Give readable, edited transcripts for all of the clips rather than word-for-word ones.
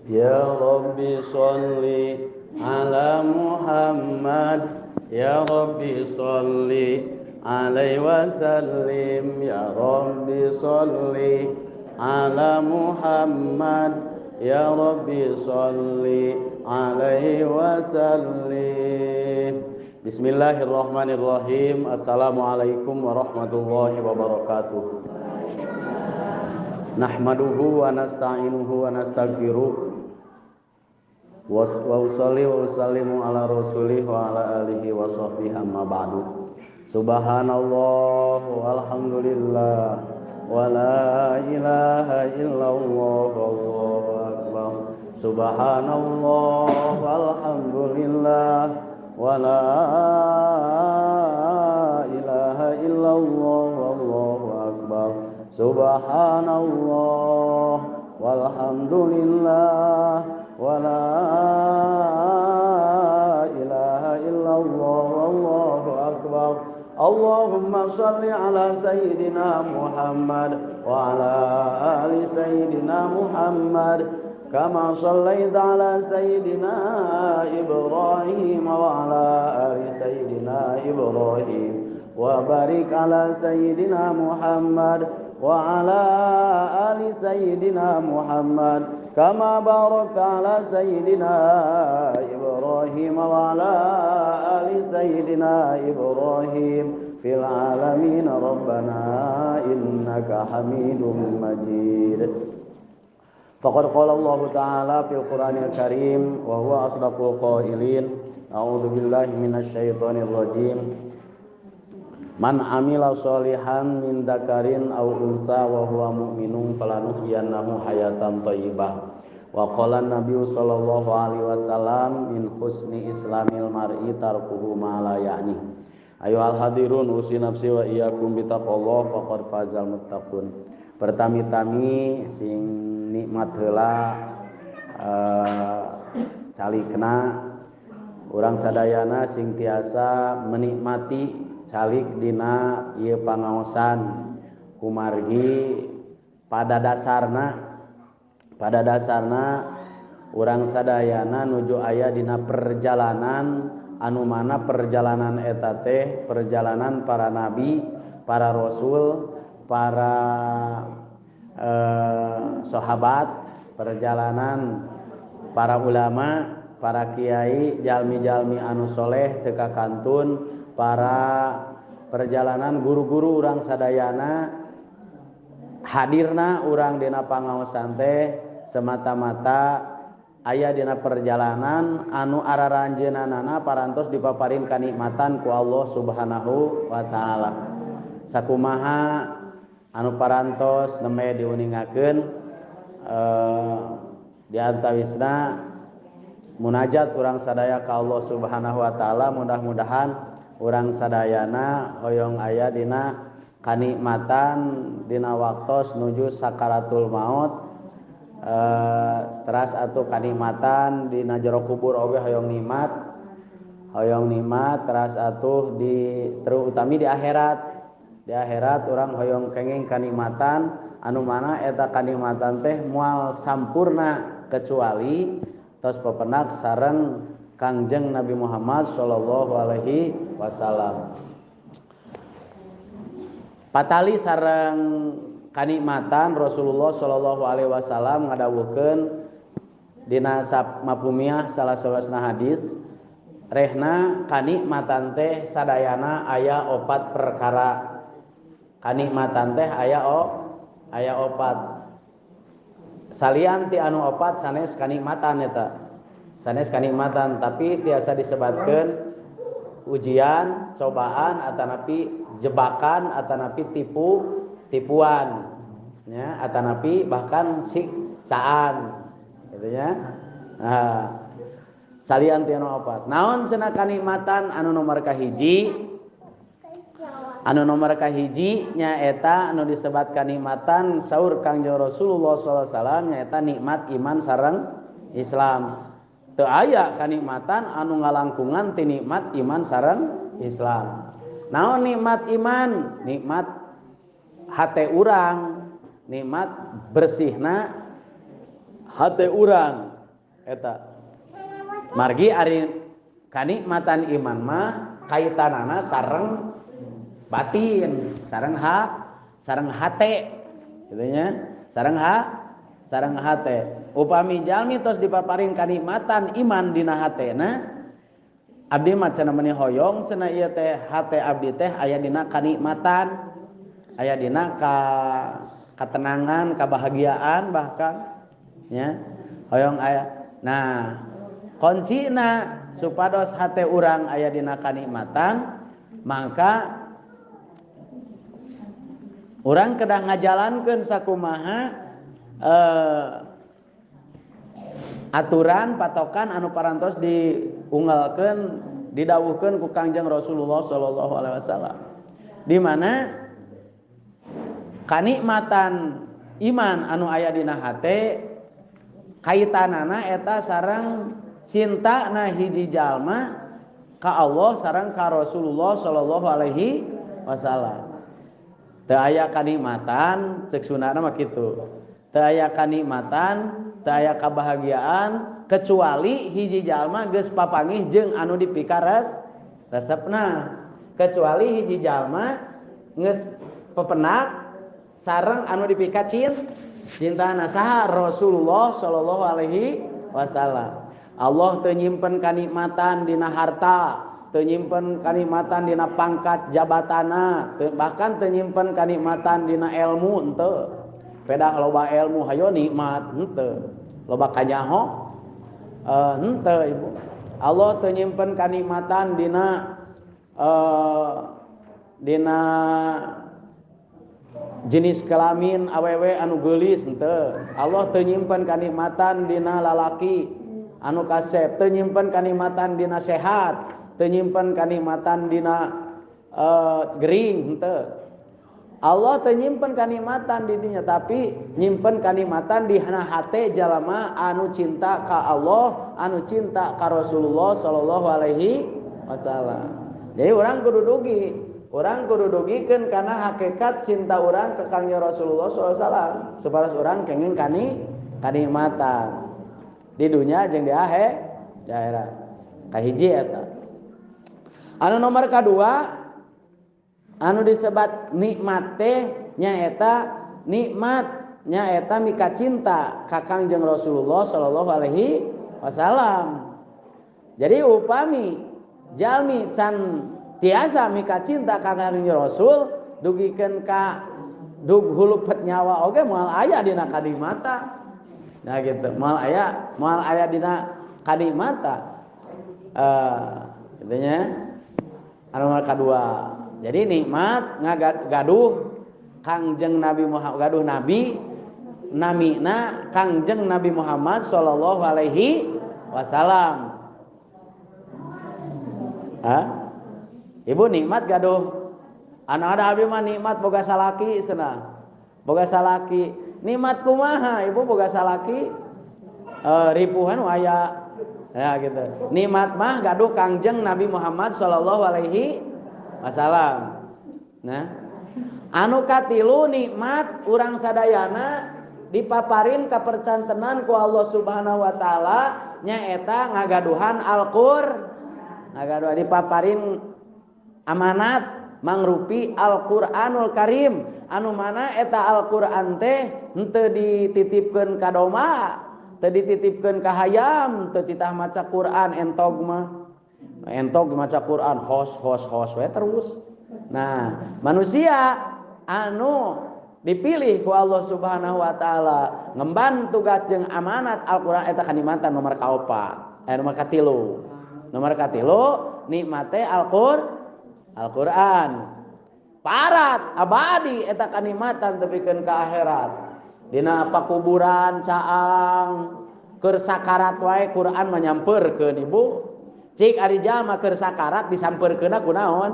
Ya Rabbi sholli ala Muhammad, Ya Rabbi sholli alaihi wasallim, Ya Rabbi sholli ala Muhammad, Ya Rabbi sholli alaihi wasallim. Bismillahirrahmanirrahim. Assalamualaikum warahmatullahi wabarakatuh. Nahmaduhu wa nasta'inuhu wa nastaghfiruh wa usalli wa usallimu ala rasulih wa ala alihi wa sahbihi amma ba'du. Subhanallah walhamdulillah wa la ilaha illallah wallahu akbar. Subhanallah walhamdulillah wa la ilaha illallah wallahu akbar. Subhanallah walhamdulillah wa la ilaha illallah wallahu akbar. Allahumma salli ala sayyidina Muhammad wa ala ali sayyidina Muhammad kama sallaita ala sayyidina Ibrahim wa ala ali sayyidina Ibrahim wa barik ala sayyidina Muhammad wa ala ali sayyidina Muhammad kama barakta ala sayyidina Ibrahim wa ala ali sayyidina Ibrahim fil alamin rabbana innaka hamidum majid. Faqad qala Allah ta'ala fil Qur'anil Karim wa huwa asdaqul qailin. A'udzu billahi minasy syaithanir rajim. Man amila sholihan min dzakarin aw unsa wa huwa mu'minun falanuhyiyannahu hayatan thayyibah. Wa qala an-nabiy sallallahu alaihi wasallam min husni islamil mar'i tarkuhu ma la ya'ni. Ayyuhal hadirun usi nafsi wa iyyakum bittaqwallah faqad fazal muttaqun. Pertami-tami sing nikmat heula calikna urang sadayana sing tiasa menikmati calik dina ieu pangaosan kumargi pada dasarna urang sadayana nuju aya dina perjalanan anu mana perjalanan eta teh perjalanan para nabi, para rasul, para sahabat, perjalanan para ulama, para kiai, jalmi-jalmi anu soleh teu kakantun, para perjalanan guru-guru urang sadayana hadirna urang dina pangaosan teh semata-mata aya dina perjalanan anu araranjeunana parantos dipaparin kanikmatan ku Allah Subhanahu wa taala. Sakumaha anu parantos neme diuningakeun di antawisna munajat urang sadaya ka Allah Subhanahu wa taala, mudah-mudahan urang sadayana hoyong aya dina kanikmatan dina waktos nuju sakaratul maut, teras atuh kanikmatan dina jero kubur oge hoyong nikmat teras atuh terutami di akhirat urang hoyong kenging kanikmatan anu mana eta kanikmatan teh moal sampurna kecuali tos pepenak sareng Kangjeng Nabi Muhammad sallallahu alaihi wasallam. Patali sareng kanikmatan Rasulullah sallallahu alaihi wasallam ngadawuhkeun dina mafhumiyah salah sawasna hadis rehna kanikmatan teh sadayana aya 4 perkara. Kanikmatan teh aya opat. Salian ti anu opat sanes kanikmatan eta. Sanes kanikmatan tapi tiasa disebatkeun ujian, cobaan atanapi jebakan atanapi tipuan. Ya, atanapi bahkan siksaan. Gitu ya. Nah, salian ti anu opat. Naon cenah kanikmatan anu nomor kahiji? Anu nomor kahiji nyaeta anu disebat kanikmatan saur Kangjeng Rasulullah sallallahu alaihi wasallam nyaeta nikmat iman sareng Islam. Teu aya kanikmatan anu ngalangkungan ti nikmat iman sareng Islam. Naon nikmat iman? Nikmat hate urang, nikmat bersihna hate urang. eta. Margi ari kanikmatan iman mah kaitanana sareng batin, sareng hate. Gitu nya. Sareng hate. Upami jalmi tos dipaparin kanikmatan iman dina hatena, abdi mah cenah meuni hoyong cenah ieu teh hate abdi teh aya dina kanikmatan, aya dina katenangan, kebahagiaan bahkan nya. Hoyong aya. Nah, kuncina supados hate urang aya dina kanikmatan, maka urang kedah ngajalankeun sakumaha aturan patokan anu parantos diunggalkeun didawuhkeun ku Kangjeng Rasulullah sallallahu alaihi wasallam, di mana kanikmatan iman anu aya dina hate kaitanana eta sareng cintana hiji jalma ka Allah sareng ka Rasulullah sallallahu alaihi wasallam. Teu aya kanikmatan ceuk sunana mah kitu. Teu aya kanikmatan, teu aya kabahagiaan kecuali hiji jalma geus papanggih jeung anu dipikares resepna. Kecuali hiji jalma geus pepenak sareng anu dipika cintana saha Rasulullah sallallahu alaihi wasallam. Allah teu nyimpen kanikmatan dina harta, teu nyimpen kanikmatan dina pangkat jabatana, bahkan teu nyimpen kanikmatan dina ilmu henteu. Pedah loba ilmu hayo nikmat henteu. Loba kanyaho henteu ibu. Allah teu nyimpen kanikmatan dina jenis kelamin awewe anu geulis henteu. Allah teu nyimpen kanikmatan dina lalaki anu kasep, teu nyimpen kanikmatan dina sehat, teu nyimpen kanikmatan dina gering henteu. Allah teu nyimpen kanikmatan di dinya, tapi nyimpen kanikmatan di hate jalma anu cinta ka Allah, anu cinta ka Rasulullah sallallahu alaihi wasallam. Jadi urang kudu dugikeun kana hakikat cinta urang ka Kangjeng Rasulullah sallallahu alaihi wasallam supaya urang kenging kanikmatan di dunia jeung di akhirat. Kahiji eta. Anu nomor kadua anu disebat nikmat teh nyaeta mika cinta ka Kangjeng Rasulullah sallallahu alaihi wasallam. Jadi upami jalmi can tiasa mika cinta ka Kangjeng Rasul dugikeun ka dug hulupet nyawa oge moal aya dina kanikmatan. Nah gitu, moal aya dina kanikmatan. Gitu nya. Anu nomor kadua. Jadi nikmat ngagaduh Kangjeng Nabi Muhammad, gaduh nabi namina Kangjeng Nabi Muhammad sallallahu alaihi wasallam. Ibu nikmat gaduh anak ada abi mah nikmat boga salaki cenah. Boga salaki. Nikmat kumaha ibu boga salaki? Ripuhan aya. Ya gitu. Nikmat mah gaduh Kangjeng Nabi Muhammad sallallahu alaihi wasallam. Nah, anu katilu nikmat urang sadayana dipaparin kapercantenan ku Allah Subhanahu wa taala nyaeta ngagaduhan ngagaduhan dipaparin amanat mangrupi Al-Qur'anul Karim anu mana eta Al-Qur'an teh henteu dititipkeun ka domba, teu dititipkeun ka hayam, teu titah maca Qur'an entog mah. Entog maca Quran hos we terus. Nah, manusia anu dipilih ku Allah Subhanahu wa taala ngemban tugas jeung amanat Al-Qur'an eta kanikmatan nomor kaopat. Nomor katilu. Nomor katilu nikmate Al-Qur'an. Parat abadi eta kanikmatan tepikeun ka akhirat. Dina pakuburan caang keur sakarat wae Qur'an manyampeurkeun ibu. Cik ari jalma keur sakarat disampeurkeunna kunaon?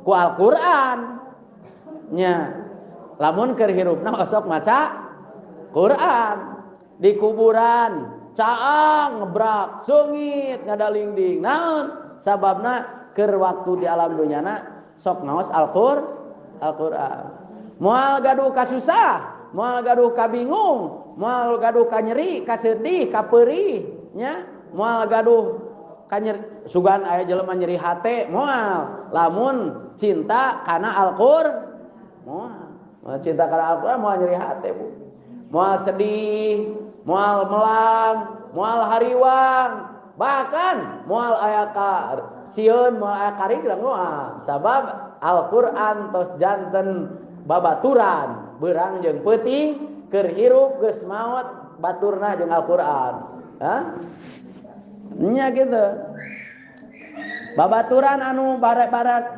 Ku Al-Qur'an. Nya. Lamun keur hirupna osok maca Qur'an. Di kuburan caang ngebrak, seungit ngadalingding. Naon? Sababna keur waktu di alam dunyana sok ngaos Al-Qur'an. Moal gaduh ka susah, moal gaduh ka bingung, moal gaduh ka nyeri, ka sedih, ka peurih. nya moal gaduh kanyer sugan aya jelema nyeri hate moal lamun cinta kana Al-Qur'an moal cinta kana Al-Qur'an moal nyeri hate Bu moal sedih moal melang moal hariwang bahkan moal aya ka sieun moal aya kariglang moal sabab Al-Qur'an tos janten babaturan beurang jeung peuting keur hirup geus maot baturna jeung Al-Qur'an nya gitu babaturan anu barat-barat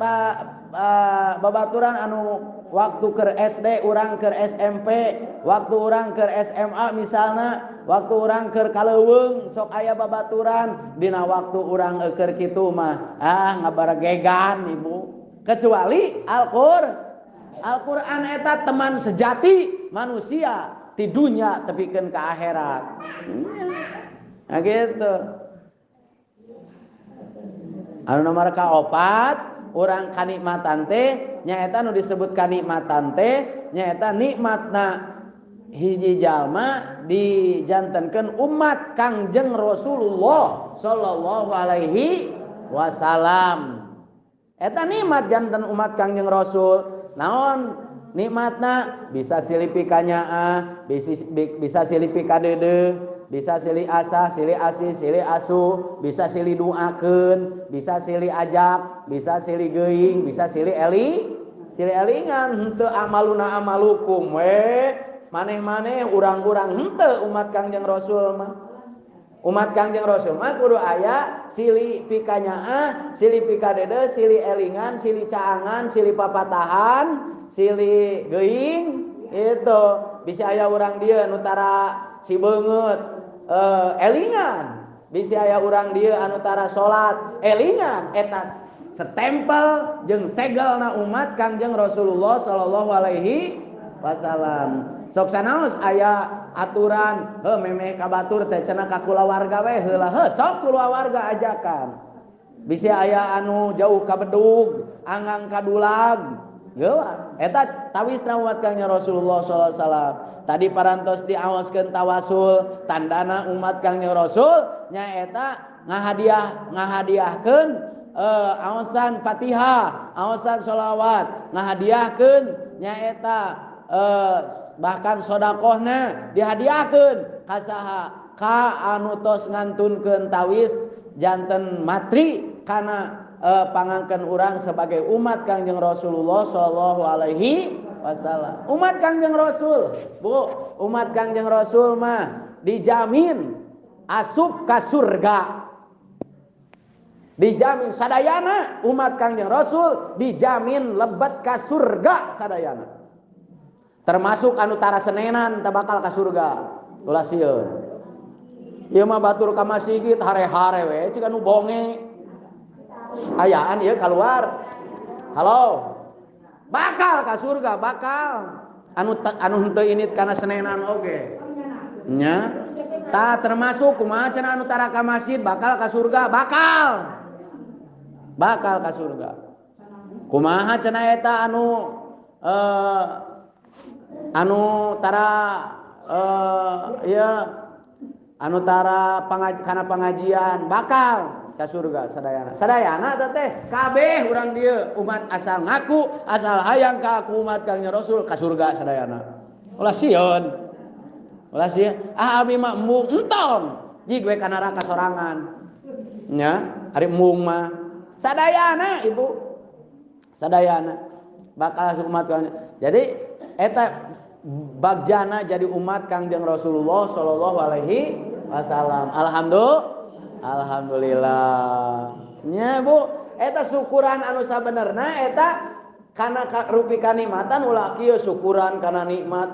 babaturan anu waktu keur SD urang keur SMP waktu urang keur SMA misalna waktu urang keur kaleuweung sok aya babaturan dina waktu urang keur kitu mah ngabaragegan Ibu kecuali Al-Qur'an eta teman sejati manusia ti dunya tepikeun ka akhirat nah gitu anu nomor kaopat urang kanikmatan teh nyaeta nu disebut kanikmatan teh nyaeta nikmatna hiji jalma dijantenkeun umat Kangjeng Rasulullah sallallahu alaihi wasallam eta nikmat janten umat Kangjeng Rasul naon nikmatna bisa silih ka nyaah bisa silih ka deudeuh bisa silih asah silih asih silih asuh bisa silih duakeun bisa silih ajak bisa silih geuing bisa silih elingan henteu amaluna amalukum maneh-maneh urang-urang henteu umat Kangjeng Rasul mah umat Kangjeng Rasul mah kudu aya silih pi ka nyaah silih pi ka deudeuh silih elingan silih caangan silih papatahan silih geuing itu bisa aya urang dieu nu tara si beungeut elingan bisa aya urang dieu anu tara salat elingan eta setempel jeung segelna umat Kangjeng Rasulullah sallallahu alaihi wasallam sok sanaos aya aturan memeh ka batur teh cenah ka kulawarga we heula sok kulawarga ajakan bisa aya anu jauh ka bedug anggang ka dulag geus eta tawisna umat Kangjeng Rasulullah sallallahu alaihi wasallam tadi parantos diawaskeun tawasul tandana umat Kangjeng Rasul nyaeta ngahadiahkeun aosan Fatihah aosan sholawat ngahadiahkeun nyaeta bahkan sedekahna dihadiahkeun ka saha ka anu tos ngantunkeun tawis janten matri kana pangangkeun urang sebagai umat Kangjeng Rasulullah sallallahu alaihi wasallam. Umat Kangjeng Rasul, Bu, umat Kangjeng Rasul mah dijamin asup ka surga. Dijamin sadayana umat Kangjeng Rasul dijamin lebet ka surga sadayana. Termasuk anu tara senenan teu bakal ka surga. Ulah sieun. Ieu mah batur ka masjid hare-hare we cik anu bonge. Ayaan ieu keluar. Halo. Bakal ka surga, bakal. Anu henteu init kana senenan oge. Nya. Ta termasuk kumaha cenah anu tara ka masjid bakal ka surga, bakal. Bakal ka surga. Kumaha cenah eta anu tara anu tara kana pengajian bakal ka surga sadayana. Sadayana teh kabeh urang dieu umat asal ngaku asal hayang ka aku umat Kangjeng Rasul ka surga sadayana. Ulah sieun. Ulah sieun. Abi mah embung entong. Jig we ka neraka sorangan. Nya, ari embung mah sadayana Ibu. Sadayana bakal umat Kangjeng. Jadi eta bagjana jadi umat Kangjeng Rasulullah sallallahu alaihi wasallam. Alhamdulillah. Nya Bu, eta syukuran anu sabenerna eta kana rupi kanikmatan ulah kieu syukuran kana nikmat.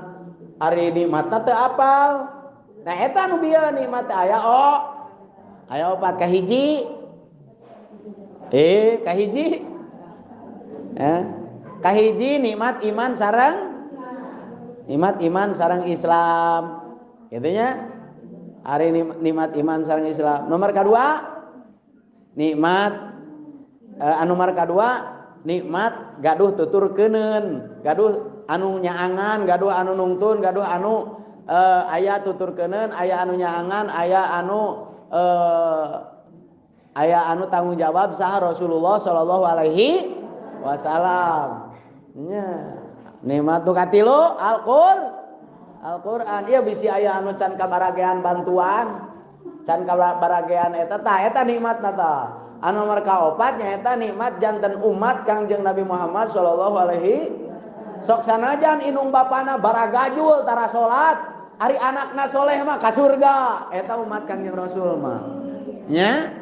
Ari nikmatna teu apal. Nah eta nu bieu nikmat aya opat kahiji. Kahiji. Kahiji nikmat iman sareng Islam. Kitu nya. Ari nikmat iman sareng Islam. Nomor kedua nikmat nomor kedua nikmat gaduh tuturkeuneun, gaduh anu nyaangan, gaduh anu nungtun, gaduh anu aya tuturkeuneun, aya anu nyaangan, aya anu aya anu tanggung jawab saha Rasulullah sallallahu alaihi wasallam. Nya nikmat nu katilu Al-Qur'an. Ieu bisi aya anu can kabaragean bantuan, can kabaragean eta tah eta nikmatna tah. Anu nomor kaopat nyaeta nikmat janten umat Kangjeng Nabi Muhammad sallallahu alaihi sok sanajan inung bapana baragajul tara salat, ari anakna soleh mah ka surga. Eta umat Kangjeng Rasul mah. Nya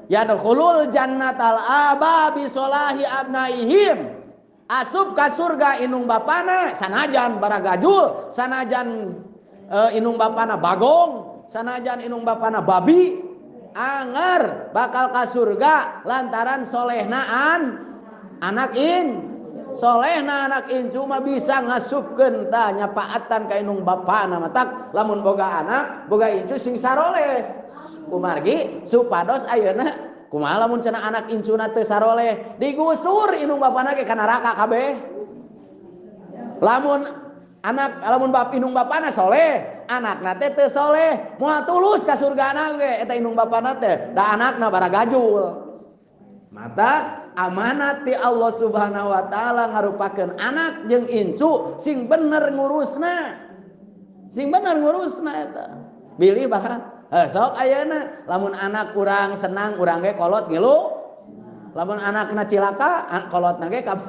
yadkhulul jannatal aba bi solahi abnaihim. Asup ka surga inung bapana sanajan baragajul, sanajan inung bapana bagong, sanajan inung bapana babi, anger bakal ka surga lantaran solehnaan anak solehna anak cuma bisa ngasupkeun tah nyapaatan ka inung bapana matak lamun boga anak boga incu sing saroleh kumargi supados ayeuna kumaha lamun cenah anak incuna teu saroleh digusur inung bapana ge ka neraka kabeh. Lamun inung bapana soleh, anakna teh teu soleh, moal tulus ka surgana ge eta inung bapana teh, da anakna baragajul. Mata amanat ti Allah Subhanahu wa taala ngarupakeun anak jeung incu sing bener ngurusna. Sing bener ngurusna eta. Bilih bahan sok ayeuna lamun anak urang senang urang ge kolot ngilu, lamun anakna cilaka kolotna ge ka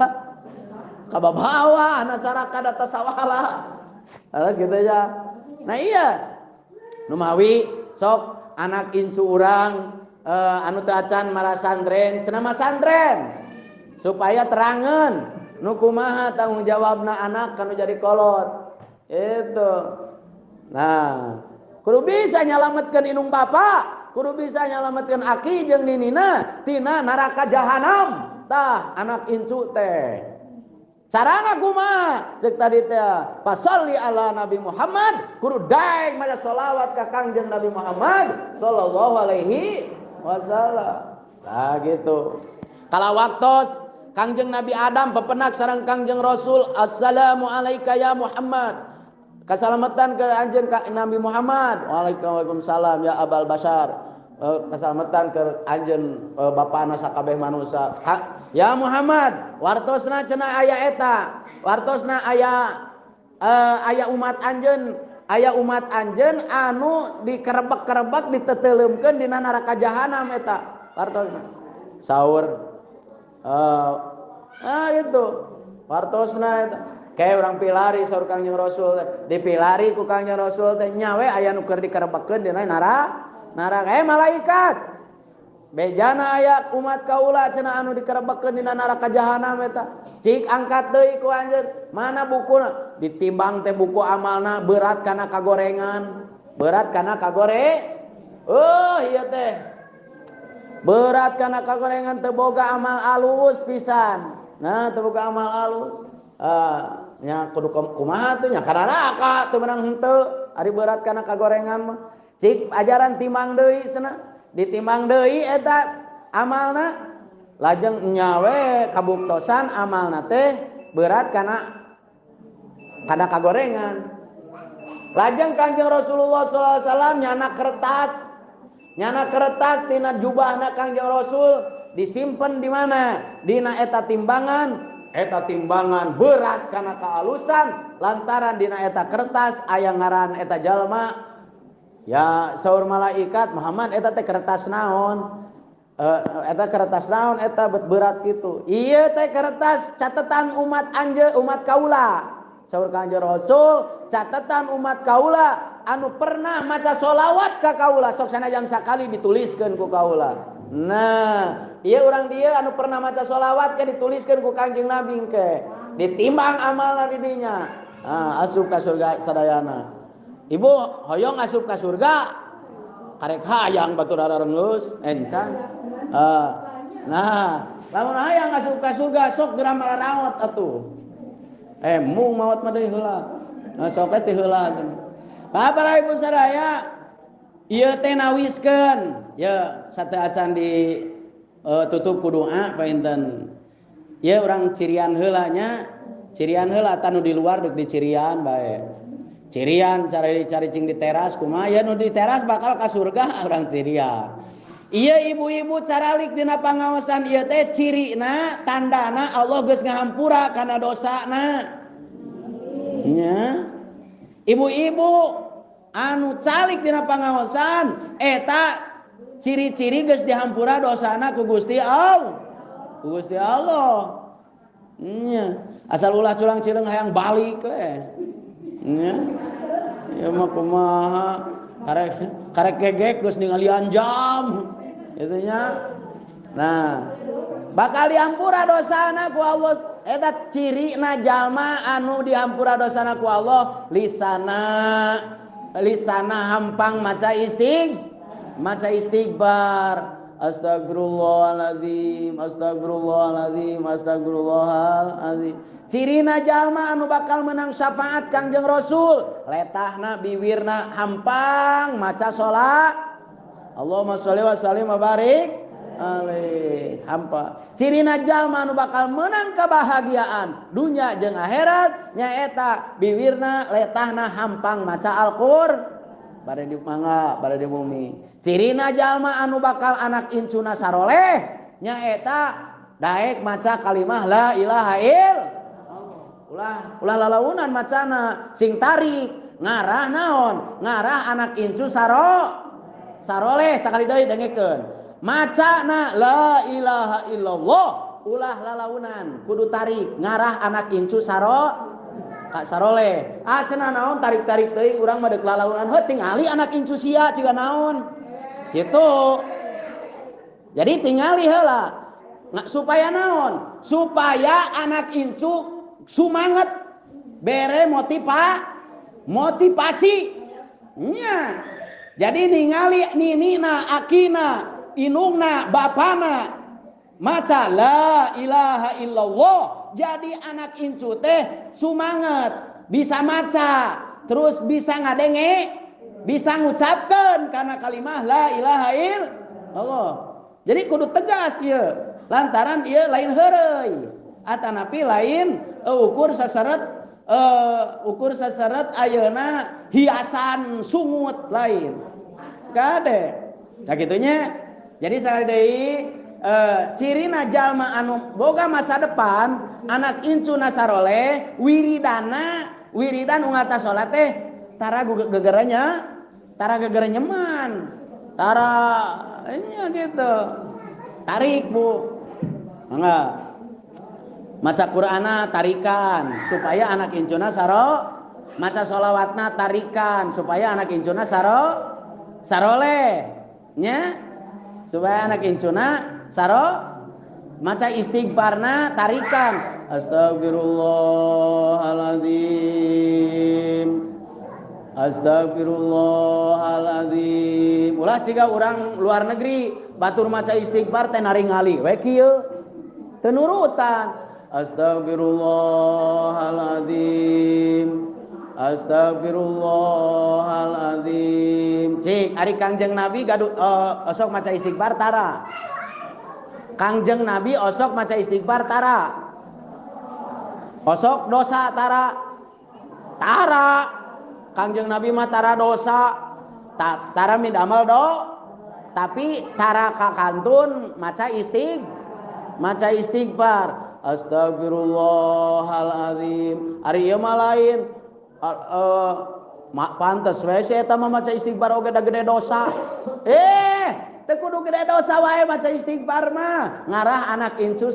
babawa anak caraka data sawala terus gitu ya. Nah iya nu mawi sok anak incu urang anu teu acan marasantren cenah mah santren supaya terangeun nu kumaha tanggung jawabna anak kanu jadi kolot itu. Nah kudu bisa nyalametkeun inung bapa, kudu bisa nyalametkeun aki jeung ninina tina neraka jahanam tah anak incu teh. Carana kumaha ceuk tadi teh pasalli ala Nabi Muhammad kudu daek maca sholawat ka Kangjeng Nabi Muhammad sallallahu alaihi wasallam. Nah gitu. Kala waktos Kangjeng Nabi Adam pepenak sareng Kangjeng Rasul assalamu alayka ya Muhammad. Kasalamatan ke anjeun ka Nabi Muhammad. Waalaikumsalam ya Abal Bashar. Kasalamatan ke anjeun bapana sakabeh manusia. Ya Muhammad, wartosna cenah aya eta. Wartosna aya umat anjeun anu dikerebek-kerebek diteteuleukeun dina neraka jahanam eta. Wartosna. Saur itu. Wartosna eta. Kayak orang pilari saur Kangjeng Rasul dipilari ku Kangjeng Rasul teh nyawe aya nu keur dikerebekeun dina neraka malaikat bejana aya umat kaula cenah anu dikerebekeun dina neraka jahanam eta cik angkat deui ku anjeun mana bukuna ditimbang teh buku amalna berat kana kagorengan ieu teh berat kana kagorengan teu boga amal alus pisan. Nah teu boga amal alus nya kudu kumaha tuh nya kana neraka teu menang henteu ari berat kana kagorengan mah cik ajaran timbang deui cenah ditimbang deui eta amalna lajeng nyawe kabuktosan amalna teh berat kana kagorengan. Lajeng Kanjeng Rasulullah sallallahu alaihi wasallam nyana kertas tina jubahna Kanjeng Rasul disimpen di mana dina eta timbangan berat karena kealusan lantaran dina eta kertas aya ngaran eta jalma ya saur malaikat Muhammad eta teh kertas naon eta berat gitu. Ieu teh kertas catatan umat kaula saur Kanjeng Rasul catatan umat kaula anu pernah maca sholawat ka kaula sok sanajan sakali dituliskeun ku kaula. Nah iya orang dia anu pernah maca sholawat ke dituliskan ku Kanjeng Nabi ke ditimbang amalna di dinya asup ka surga sadayana. Ibu hoyong asup ka surga karek hayang batur ararengeus encan. Nah lamun hayang asup ka surga sok geura mararaot atuh mung maot mah deui heula sok teh heula para ibu sadaya ieu teh nawiskeun ya sateu acan di tutup ku doa painten ya urang cirian heula nya cirian heula tanu di luar deuk dicirian bae Cirian cari cing di teras kumaha ya nu di teras bakal ka surga urang cirian. Iya ibu-ibu caralik dina pangaosan ieu teh cirina tandana Allah geus ngahampura kana dosana. Nya. Ibu-ibu anu calik dina pangaosan eta ciri-ciri geus dihampura dosana ku Gusti Allah. Ku Gusti Allah. Nya. Asal ulah culang cileung hayang balik we. Nya. Ya mah kumaha karek gegek geus ningali anjam. Itu nya. Nah, bakal dihampura dosana ku Allah. Eta cirina jalma anu dihampura dosana ku Allah lisana hampang maca istighfar. Astagfirullahaladzim, astagfirullahaladzim, astagfirullahaladzim. Cirina jalma anu bakal menang syafaat Kangjeng Rasul letahna biwirna hampang maca sholat. Allahumma sholli wa sallim wa barik alaihi. Hampa cirina jalma anu bakal menang kebahagiaan dunya jeung akhirat nyaeta biwirna letahna hampang maca Al-Qur'an bade di mangga bade di bumi. Cirina jalma anu bakal anak incuna saroleh nyaeta daek maca kalimah la ilaha illallah. Ulah lalaunan macana sing tarik ngarah naon ngarah anak incu saroleh sakali deui dengekeun macana la ilaha illallah ulah lalaunan kudu tarik ngarah anak incu saroleh. Cenah naon tarik-tarik teuing urang mah deuk lalaunan heuh tingali anak incu sia ciga naon gitu. Jadi tingali heula supaya naon supaya anak incu sumanget bere motivasi nya. Jadi ningali ninina akina inungna bapana maca la ilaha illallah jadi anak incu teh sumanget bisa maca terus bisa ngadenge bisa ngucapkeun kana kalimah la ilaha illallah. Jadi kudu tegas ieu lantaran ieu lain heureuy atanapi lain ukur saseret ayeuna hiasan sungut lain kade sakitunya. Jadi sakali deui cirina jalma anu boga masa depan anak incuna saroleh wiridan ungata salat teh tara gegere nyeman tara nya gitu tarik bu enggak maca Qur'ana tarikan supaya anak incuna maca sholawatna tarikan supaya anak incuna saroleh nya supaya anak incuna maca istighfarna tarikan astagfirullahaladzim astagfirullahaladzim. Ulah ciga urang luar negeri batur maca istighfar teh naringali we kieu teu nurutan astagfirullahaladzim astagfirullahaladzim. Cik ari Kangjeng Nabi gaduh osok maca istighfar tara. Kangjeng Nabi osok maca istighfar tara. Osok dosa tara. Kangjeng Nabi mah tara dosa. Tara mindamal tapi tara kakantun maca istighfar. Astagfirullahaladzim. Ari ieu mah lain. Pantes we si eta mah maca istighfar oge da gede dosa. Teu kudu gede dosa wae maca istighfar mah. Ngarah anak incu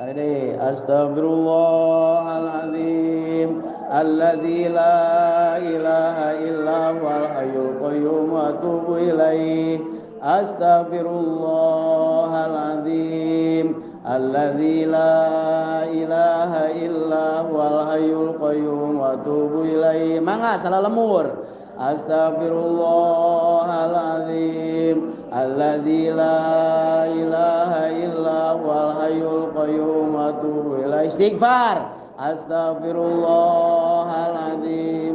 Ari deui astagfirullahaladzim alladzi la ilaha illa huwal hayyul qayyum wa atubu ilaih. Astagfirullahaladzim alladzi la ilaha illa huwal hayyul qayyum wa atubu ilaih. Mangga salah lemur. Astagfirullahaladzim alladzi la ilaha illa huwal hayyul qayyum wa atubu ilaih. Istighfar. Astagfirullahaladzim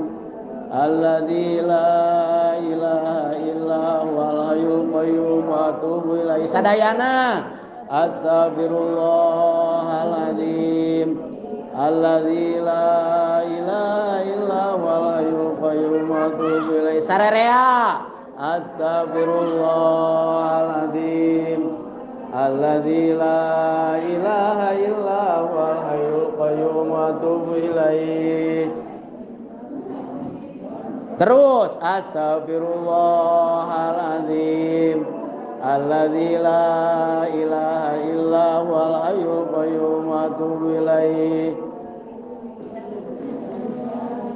alladzi la ilaha illa huwal hayyul qayyum wa atubu ilaih. Sadayana astagfirullahaladzim alladzi la ilaha ilaha illa huwal hayyul qayyum wa atubu ilaih. Sarerea. Astaghfirullahaladzim alladzi la ilaha illa huwal hayyul qayyum wa atubu ilaih. Terus astaghfirullahaladzim alladzi la ilaha illa huwal hayyul qayyum wa atubu ilaih.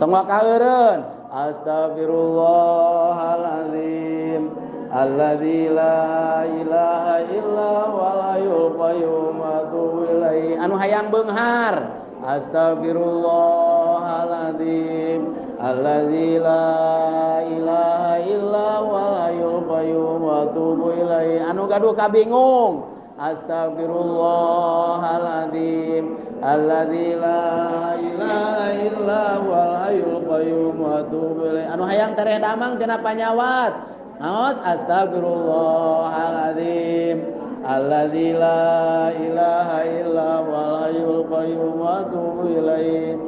Tengok kaeureun astaghfirullahaladzim alladzi la ilaha illa huwal hayyul qayyum wa atubu ilaih. Anu hayang beunghar astaghfirullahaladzim alladzi la ilaha illa huwal hayyul qayyum wa atubu ilaih. Anu gaduh kabingung astaghfirullahaladzim alladzi la ilaha illa huwal hayyul qayyum wa atubu ilaih. Anu hayang tereh damang tina panyawat naos astaghfirullahaladzim alladzi la ilaha illa huwal hayyul qayyum wa atubu ilaih.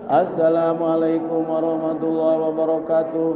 Assalamualaikum warahmatullahi wabarakatuh.